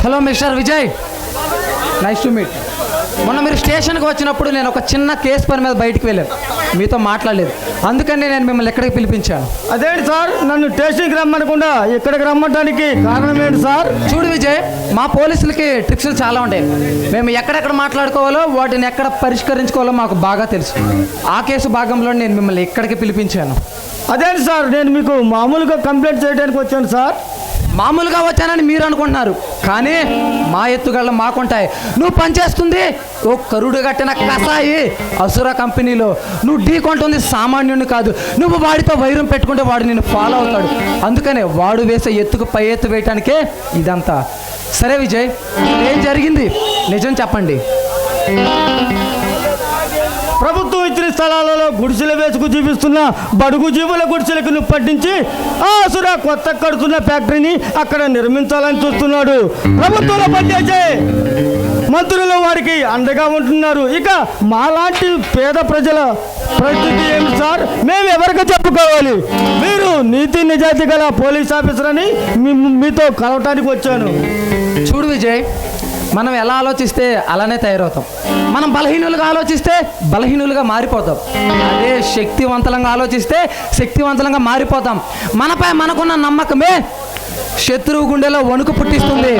Hello mister Vijay, nice to meet. మొన్న మీరు స్టేషన్కి వచ్చినప్పుడు నేను ఒక చిన్న కేసు పని మీద బయటికి వెళ్ళాను, మీతో మాట్లాడలేదు. అందుకని నేను మిమ్మల్ని ఎక్కడికి పిలిపించాను. అదేంటి సార్, నన్ను స్టేషన్కి రమ్మనకుండా ఇక్కడికి రమ్మటానికి కారణం ఏంటి సార్? చూడు విజయ్, మా పోలీసులకి ట్రిక్స్లు చాలా ఉంటాయి. మేము ఎక్కడెక్కడ మాట్లాడుకోవాలో వాటిని ఎక్కడ పరిష్కరించుకోవాలో మాకు బాగా తెలుసు. ఆ కేసు భాగంలో నేను మిమ్మల్ని ఎక్కడికి పిలిపించాను. అదేంటి సార్, నేను మీకు మామూలుగా కంప్లైంట్ చేయడానికి వచ్చాను సార్. మామూలుగా వచ్చానని మీరు అనుకుంటున్నారు, కానీ మా ఎత్తుగళ్ళు మాకుంటాయి. నువ్వు పనిచేస్తుంది ఓ కరుడు కట్టిన కసాయి అసుర కంపెనీలో. నువ్వు ఢీ కొంటుంది సామాన్యుని కాదు. నువ్వు వాడితో వైరం పెట్టుకుంటే వాడు నిన్ను ఫాలో అవుతాడు. అందుకనే వాడు వేసే ఎత్తుకు పై ఎత్తు వేయటానికే ఇదంతా. సరే విజయ్, ఏం జరిగింది నిజం చెప్పండి. ప్రభుత్వం ఇచ్చిన స్థలాలలో గుడిసెలు వేసుకు జీవిస్తున్న బడుగు జీవుల గుడిసెలకు పట్టించి ఆ అసుర కొత్త కడుతున్న ఫ్యాక్టరీని అక్కడ నిర్మించాలని చూస్తున్నాడు. ప్రభుత్వంలో పనిచేసే మంత్రులు వారికి అండగా ఉంటున్నారు. ఇక మాలాంటి పేద ప్రజల పరిస్థితి ఏమిటి సార్? మేము ఎవరికి చెప్పుకోవాలి? మీరు నీతి నిజాయితీ గల పోలీస్ ఆఫీసర్ అని మీతో కలవటానికి వచ్చాను. చూడు విజయ్, మనం ఎలా ఆలోచిస్తే అలానే తయారవుతాం. మనం బలహీనులుగా ఆలోచిస్తే బలహీనులుగా మారిపోతాం. అదే శక్తివంతంగా ఆలోచిస్తే శక్తివంతంగా మారిపోతాం. మనపై మనకున్న నమ్మకమే శత్రువు గుండెలో వణుకు పుట్టిస్తుంది.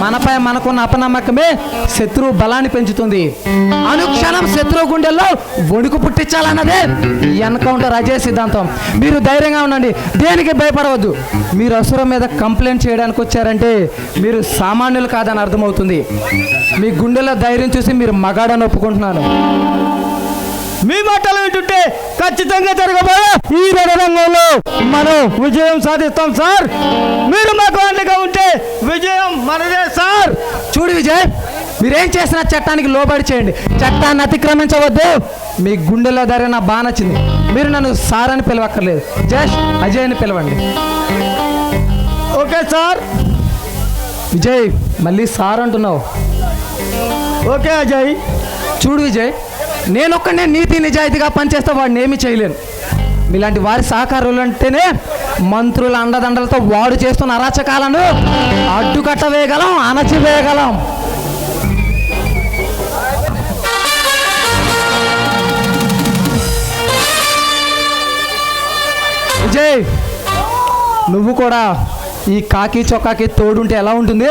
మనపై మనకున్న అపనమ్మకమే శత్రువు బలాన్ని పెంచుతుంది. అనుక్షణం శత్రువు గుండెల్లో వణుకు పుట్టించాలన్నదే ఎన్కౌంటర్ అజయ్ సిద్ధాంతం. మీరు ధైర్యంగా ఉండండి, దేనికి భయపడవద్దు. మీరు అసురం మీద కంప్లైంట్ చేయడానికి వచ్చారంటే మీరు సామాన్యులు కాదని అర్థమవుతుంది. మీ గుండెలో ధైర్యం చూసి మీరు మగాడని ఒప్పుకుంటున్నాను. మీ మాటలు వింటుంటే ఖచ్చితంగా జరగబోయే ఈ రణరంగంలో మనం విజయం సాధిస్తాం సార్. మీరు మాకు అండగా ఉంటే విజయం మనదే సార్. చూడు విజయ్, మీరేం చేసినా చట్టానికి లోబడి చేయండి, చట్టాన్ని అతిక్రమించవద్దు. మీ గుండెలో ధైర్యం నాకు బాగా నచ్చింది. మీరు నన్ను సార్ అని పిలవక్కర్లేదు, జస్ట్ అజయ్ అని పిలవండి. Okay sir. విజయ్, మళ్ళీ సార్ అంటున్నావు. ఓకే అజయ్. చూడు విజయ్, నేనొక్కడే నీతి నిజాయితీగా పనిచేస్తే వాడిని ఏమీ చేయలేను. మీలాంటి వారి సహకారులు అంటేనే మంత్రుల అండదండలతో వాడు చేస్తున్న అరాచకాలను అడ్డుకట్ట వేయగలం, అణచివేయగలం. విజయ్, నువ్వు కూడా ఈ కాకి చొక్కాకి తోడుంటే ఎలా ఉంటుంది?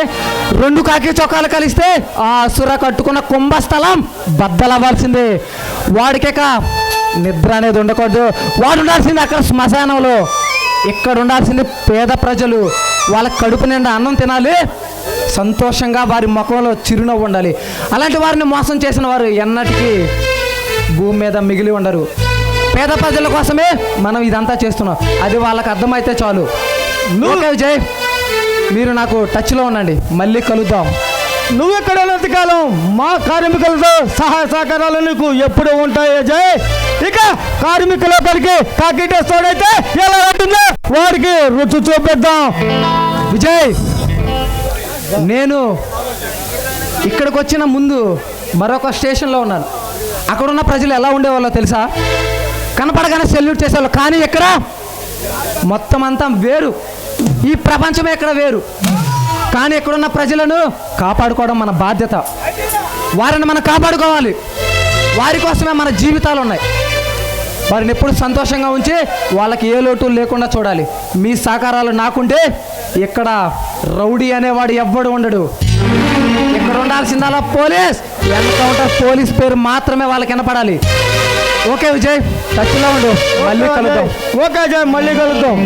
రెండు కాకి చొక్కాలు కలిస్తే ఆ అసుర కట్టుకున్న కుంభస్థలం బద్దలవ్వాల్సిందే. వాడికేక నిద్ర అనేది ఉండకూడదు. వాడు ఉండాల్సింది అక్కడ శ్మశానంలో. ఇక్కడ ఉండాల్సింది పేద ప్రజలు. వాళ్ళ కడుపు నిండా అన్నం తినాలి, సంతోషంగా వారి ముఖంలో చిరునవ్వు ఉండాలి. అలాంటి వారిని మోసం చేసిన వారు ఎన్నటికీ భూమి మీద మిగిలి ఉండరు. పేద ప్రజల కోసమే మనం ఇదంతా చేస్తున్నాం. అది వాళ్ళకి అర్థమైతే చాలు. ఓకే విజయ్, మీరు నాకు టచ్లో ఉండండి, మళ్ళీ కలుద్దాం. నువ్వెక్కడ ఉన్నంతకాలం మా కార్మికులతో సహాయ సహకారాలు నీకు ఎప్పుడు ఉంటాయి అజయ్. ఇక కార్మికుల పనికి కాకిటేస్తాడైతే ఎలా ఉంటుందో వాడికి రుచి చూపిద్దాం. విజయ్, నేను ఇక్కడికి వచ్చిన ముందు మరొక స్టేషన్లో ఉన్నాను. అక్కడున్న ప్రజలు ఎలా ఉండేవాళ్ళో తెలుసా? కనపడగానే సెల్యూట్ చేసేవాళ్ళు. కానీ ఇక్కడ మొత్తం అంతా వేరు. ఈ ప్రపంచమే ఇక్కడ వేరు. కానీ ఇక్కడున్న ప్రజలను కాపాడుకోవడం మన బాధ్యత. వారిని మనం కాపాడుకోవాలి. వారి కోసమే మన జీవితాలు ఉన్నాయి. వారిని ఎప్పుడు సంతోషంగా ఉంచి వాళ్ళకి ఏ లోటు లేకుండా చూడాలి. మీ సహకారాలు నాకుంటే ఇక్కడ రౌడీ అనేవాడు ఎవ్వడు ఉండడు. ఇక్కడ ఉండాల్సిందలా పోలీస్, ఎన్కౌంటర్ పోలీస్ పేరు మాత్రమే వాళ్ళకి వినపడాలి. ఓకే విజయ్, టచ్లో ఉండు, మళ్ళీ కలుద్దాం. ఓకే అజయ్, మళ్ళీ కలుద్దాం.